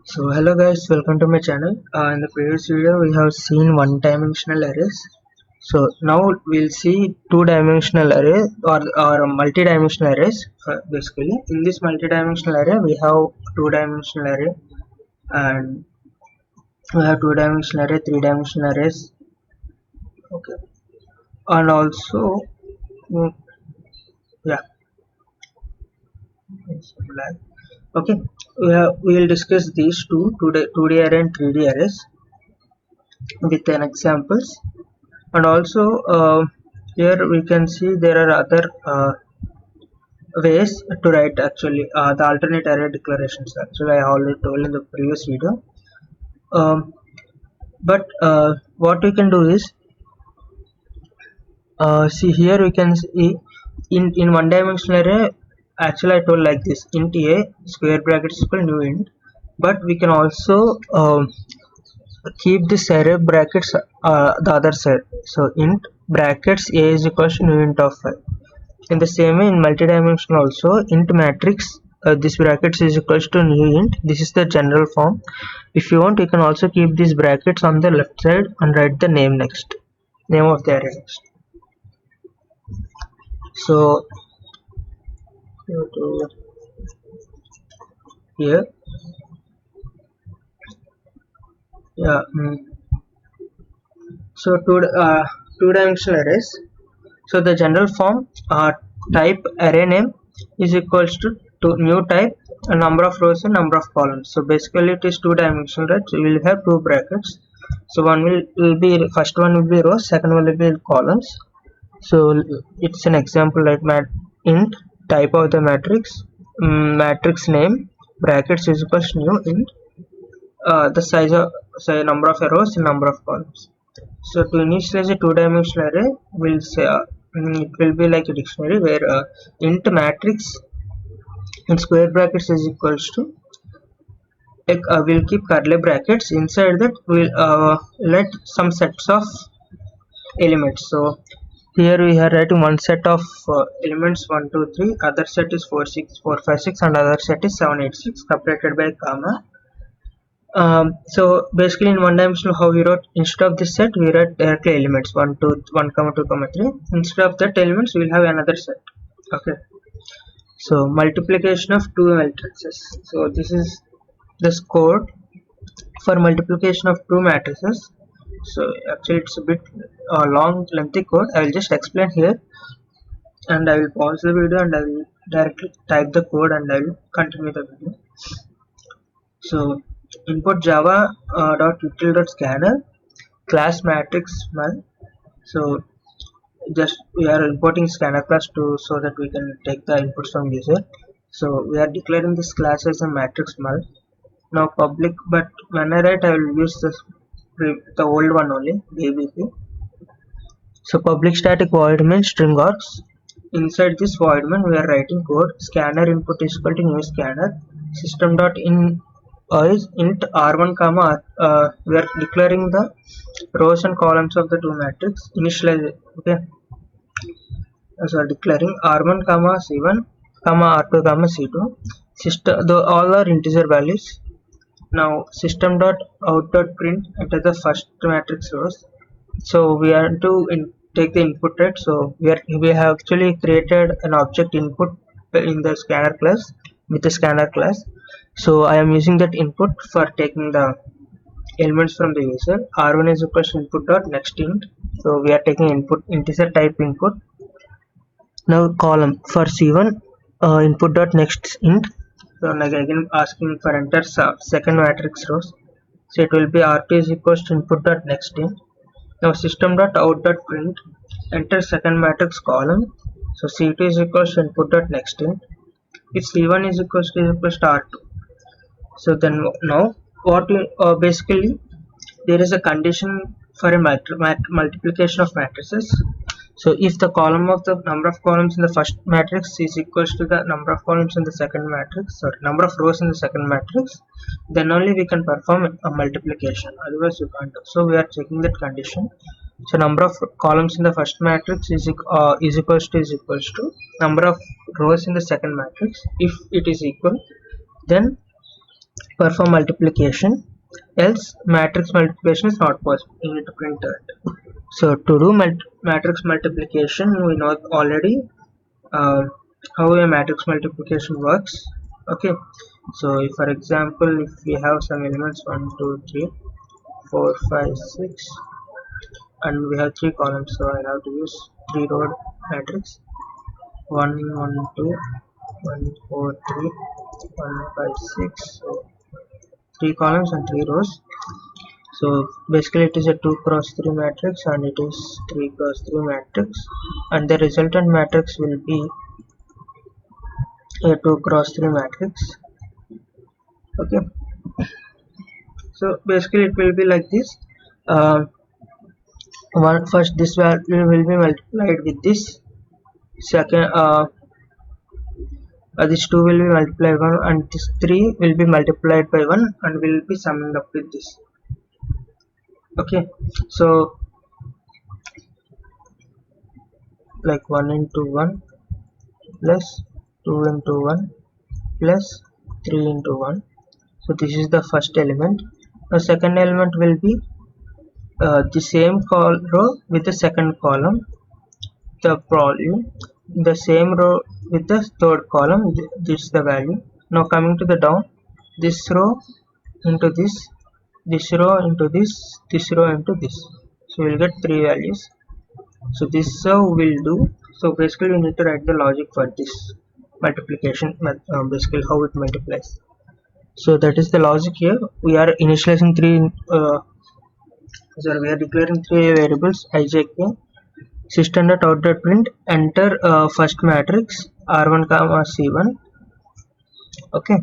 So hello guys, welcome to my channel. In the previous video we have seen one-dimensional arrays. So now we'll see two-dimensional array or multi-dimensional arrays. Basically in this multi-dimensional array we have two-dimensional array, and we have two-dimensional array, three-dimensional arrays. Okay, and also mm, yeah, it's black. Okay, we will discuss these two 2D array and 3D arrays with an examples. And also here we can see there are other ways to write actually the alternate array declarations. Actually I already told in the previous video, but what we can do is see here we can see in one dimensional array. Actually I told like this: int a square brackets equal new int, but we can also keep this array brackets the other side. So int brackets a is equals to new int of 5. In the same way in multi-dimensional also, int matrix this brackets is equals to new int. This is the general form. If you want, you can also keep these brackets on the left side and write the name next, name of the array next. So here yeah so two-dimensional arrays. So the general form type array name is equals to new type a number of rows and number of columns. So basically it is two-dimensional, right? So we will have two brackets. So one will be first one will be rows, second one will be columns. So it's an example like int type of the matrix, matrix name brackets is equals to new int the size of number of rows and number of columns. So to initialize a two-dimensional array, we'll say it will be like a dictionary where int matrix in square brackets is equals to we'll keep curly brackets. Inside that we'll let some sets of elements. So here we are writing one set of elements 1 2 3, other set is 4 6 4 5 6, and other set is 7 8 6 separated by comma. So basically in one dimensional, how we wrote, instead of this set we write directly elements 1 2 1 comma 2 comma 3. Instead of that elements we will have another set. Okay, so multiplication of two matrices. So this is this code for multiplication of two matrices. So actually it's a bit long lengthy code. I will just explain here, and I will pause the video and I will directly type the code and I will continue the video. So input java .util.scanner class matrix null. So just we are importing scanner class so that we can take the inputs from user. So we are declaring this class as a matrix null. Now public, but when I write I will use the old one only, BBP. So public static void main string args. Inside this void main we are writing code scanner input is equal to new scanner system.in is int r1 comma we are declaring the rows and columns of the two matrix initialize. Okay, so declaring r1 comma c1 comma r2 comma c2 system, all are integer values. Now system dot out dot print enter the first matrix rows. So we are to take the input, right? So we have actually created an object input in the scanner class with the scanner class. So I am using that input for taking the elements from the user. R1 is equals to input dot next int. So we are taking input integer type input. Now column for C1 input dot next int. So like again asking for enter second matrix rows. So it will be R2 is equals to input dot next int. Now system dot out dot print enter second matrix column. So C2 is equals to input dot next int. If C1 is equals to R2. So then now what basically there is a condition for a multiplication of matrices. So if the column of the number of columns in the first matrix is equals to the number of columns in the second matrix, or number of rows in the second matrix, then only we can perform a multiplication, otherwise you can't. So we are checking that condition. So number of columns in the first matrix is equals to number of rows in the second matrix. If it is equal, then perform multiplication, else matrix multiplication is not possible. You need to print that. So to do matrix multiplication, we know already how a matrix multiplication works. Okay, so if for example if we have some elements 1 2 3 4 5 6 and we have 3 columns, so I have to use 3 row matrix 1 1 2 1 4 3 1 5 6, so 3 columns and 3 rows. So basically it is a 2 cross 3 matrix and it is 3 cross 3 matrix, and the resultant matrix will be a 2 cross 3 matrix. Okay, so basically it will be like this. First this value will be multiplied with this, second this 2 will be multiplied 1 and this 3 will be multiplied by 1 and will be summing up with this. Okay, so like 1 into 1 plus 2 into 1 plus 3 into 1. So this is the first element. The second element will be the same row with the second column, the volume, the same row with the third column. This is the value. Now coming to the down, this row into this row into this row into this, so we'll get 3 values. So this will do. So basically we need to write the logic for this multiplication, basically how it multiplies. So that is the logic here. We are initializing we are declaring 3 variables ijk. System.out.print enter first matrix r1 comma c1. Okay,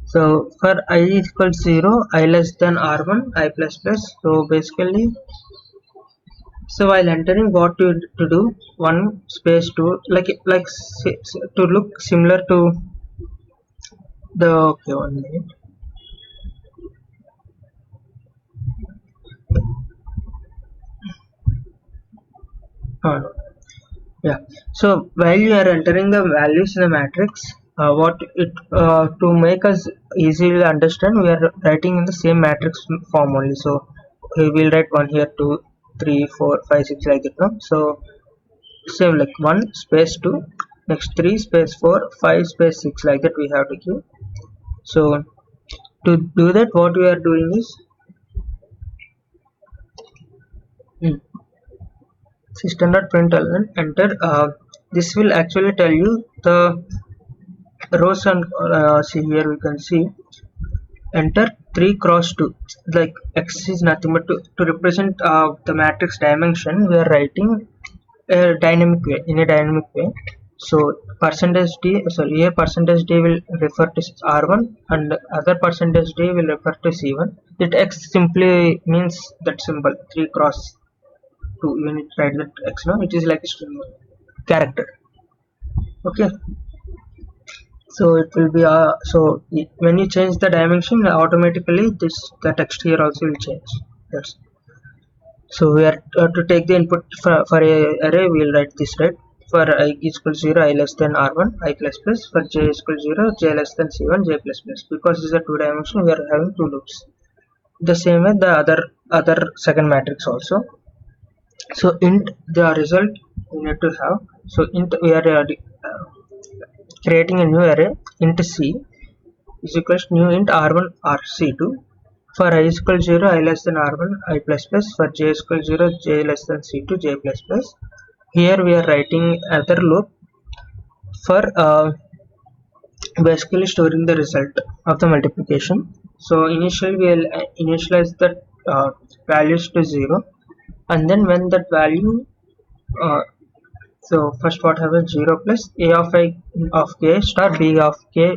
so for I equals 0, I less than r1, I plus plus. So basically, so while entering, what to do, 1 space 2, like to look similar to the, okay, 1 minute. Yeah, so while you are entering the values in the matrix, what it to make us easily understand, we are writing in the same matrix form only. So we will write 1 here, 2 3 4 5 6 like that, no? So same like 1 space 2, next 3 space 4 5 space 6 like that we have to give. So to do that, what we are doing is system.println enter. This will actually tell you the rows and see here we can see enter 3 cross 2, like x is nothing but to represent the matrix dimension. We are writing a dynamic way, in a dynamic way. So percentage d, sorry, here percentage d will refer to r1 and other percentage d will refer to c1. That x simply means that symbol 3 cross 2, you need to write that x, no? It is like a string character. Okay, so it will be when you change the dimension, automatically the text here also will change. That's so we are to take the input for a array, we will write this, right? For I equals 0, I less than r1, I plus plus. For j equals 0, j less than c1, j plus plus. Because this is a 2 dimension, we are having 2 loops. The same way the other second matrix also. So int the result we need to have. So int we are creating a new array, int c is equals to new int r1 rc2. For I is equal 0, I less than r1, I plus plus. For j is equal 0, j less than c2, j plus plus. Here we are writing other loop for basically storing the result of the multiplication. So initially we will initialize the values to 0, and then when that value so first what happens, 0 plus a of I of k star b of kj.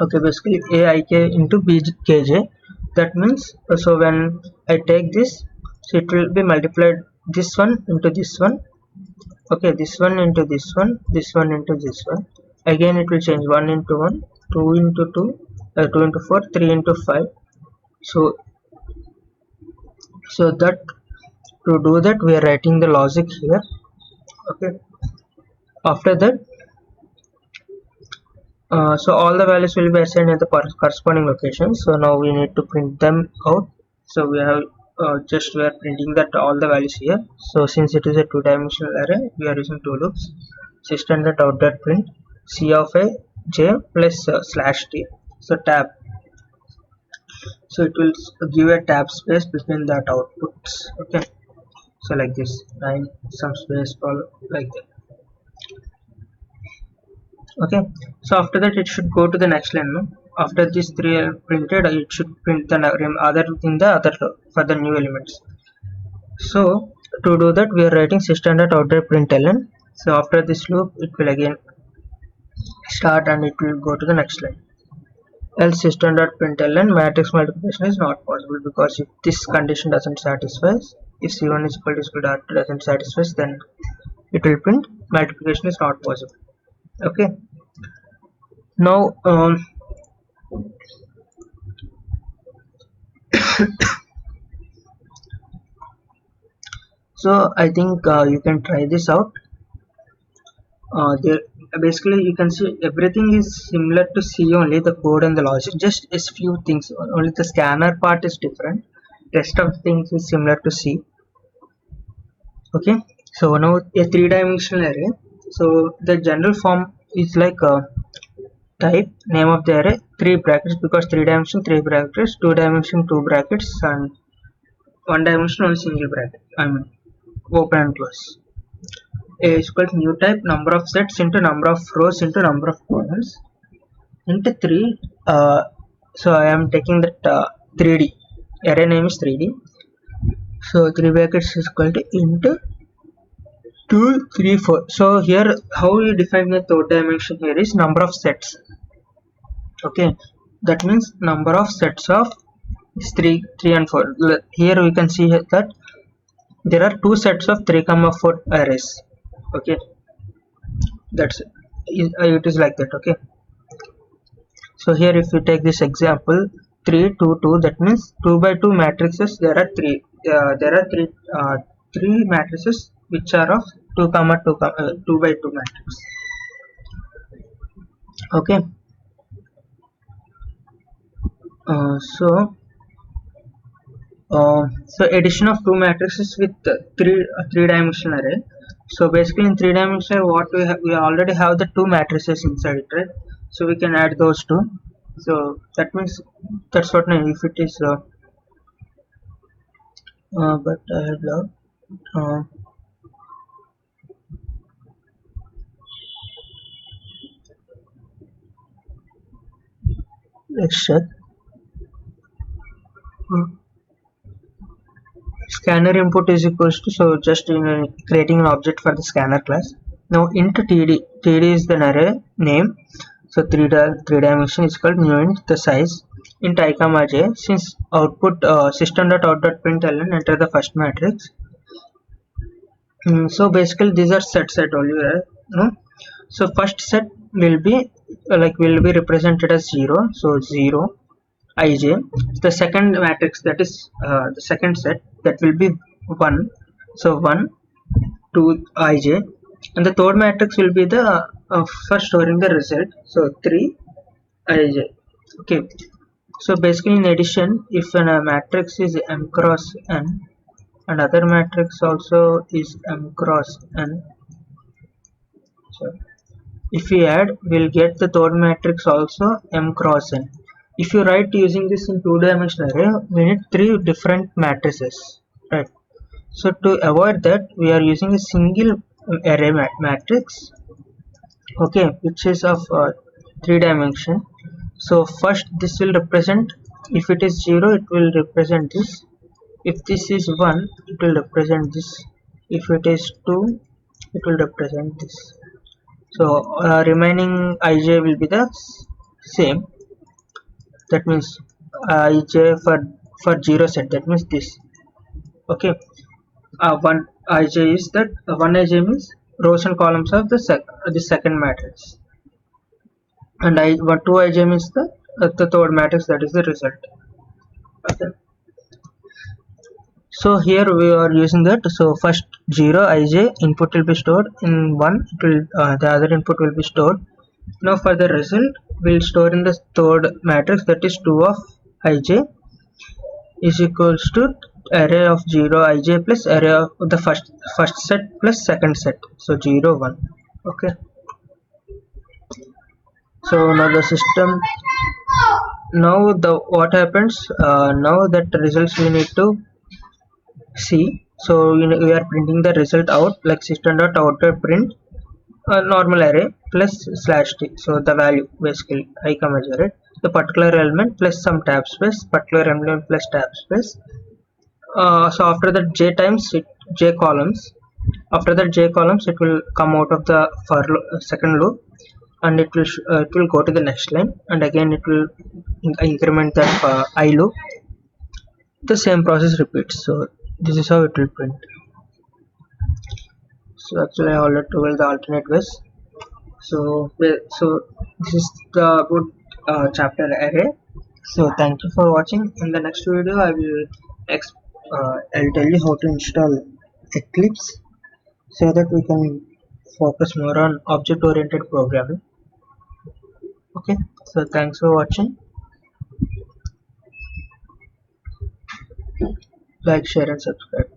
Okay, basically aik into bkj. That means so when I take this, so it will be multiplied this one into this one. Okay, this one into this one, this one into this one. Again it will change 1 into 1, 2 into 2, 2 into 4, 3 into 5. So that to do that we are writing the logic here. Okay, after that So all the values will be assigned at the corresponding location. So now we need to print them out. So we have we are printing that all the values here. So since it is a two-dimensional array, we are using two loops. System.out.print c of a j plus slash t. So tab. So it will give a tab space between that outputs. Okay. So like this, line some space for like that. Okay, so after that it should go to the next line, no? After these three are printed, it should print the other in the other for the new elements. So to do that, we are writing system.out.println. So after this loop, it will again start and it will go to the next line. Else system.println matrix multiplication is not possible, because if this condition doesn't satisfy, if c1 is equal to c2 doesn't satisfy, then it will print multiplication is not possible. Okay, now so I think you can try this out. There basically you can see everything is similar to C, only the code and the logic, just a few things, only the scanner part is different, rest of things is similar to C. Okay, so now a three-dimensional array. So the general form is like type name of the array, three brackets, because three dimension three brackets, two dimension two brackets, and one dimension only single bracket, I mean open and close. A is equal to new type number of sets into number of rows into number of columns into 3. So I am taking that 3D array name is 3D. So 3 brackets is equal to into 2 3 4. So here how we define the third dimension here is number of sets. Okay, that means number of sets of 3 and 4. Here we can see that there are two sets of 3, 4 arrays. Okay, that's it. It is like that. Okay, so here if you take this example 3 2 2, that means 2 by 2 matrices. There are three matrices which are of 2 by 2 matrix. Okay, so addition of two matrices with three-dimensional array. So basically in three-dimensional, what we have, we already have the two matrices inside it, right? So we can add those two. So that means that's what now if it is but I have let's check. Scanner input is equals to, so just creating an object for the scanner class. Now int td is the array name. So three dimension is called new int the size int I comma j. Since output system.out.println enter the first matrix. So basically these are sets I told you, right? No? So first set will be represented as 0. So 0 ij. The second matrix, that is the second set, that will be 1. So 1 2 ij, and the third matrix will be the for storing the result. So 3 ij. Okay, so basically in addition, if a matrix is m cross n and other matrix also is m cross n, so if we add, we'll get the third matrix also m cross n. If you write using this in two-dimensional array, we need three different matrices, right? So to avoid that, we are using a single array matrix, okay, which is of 3 dimension. So first this will represent, if it is 0, it will represent this. If this is 1, it will represent this. If it is 2, it will represent this. So remaining ij will be the same. That means ij for 0 set, that means this. Okay, 1 ij is that 1 ij means rows and columns of the second matrix, and 2 ij means the third matrix, that is the result. Okay, so here we are using that. So first 0 ij input will be stored in 1, it will the other input will be stored Now for the result, we'll store in the third matrix, that is 2 of ij is equals to array of 0 ij plus array of the first set plus second set, so 0 1. Okay, so now the system, now the what happens, now that results we need to see. So we are printing the result out like system.out.print normal array plus slash t, so the value basically I, j, the particular element plus some tab space, particular element plus tab space. So after that j times it, j columns, after that j columns it will come out of the for second loop, and it will go to the next line, and again it will increment that I loop. The same process repeats, so this is how it will print. So actually I already told the alternate ways. So this is the good chapter array. So thank you for watching. In the next video I will I'll tell you how to install Eclipse so that we can focus more on object oriented programming. Okay, so thanks for watching. Like, share and subscribe.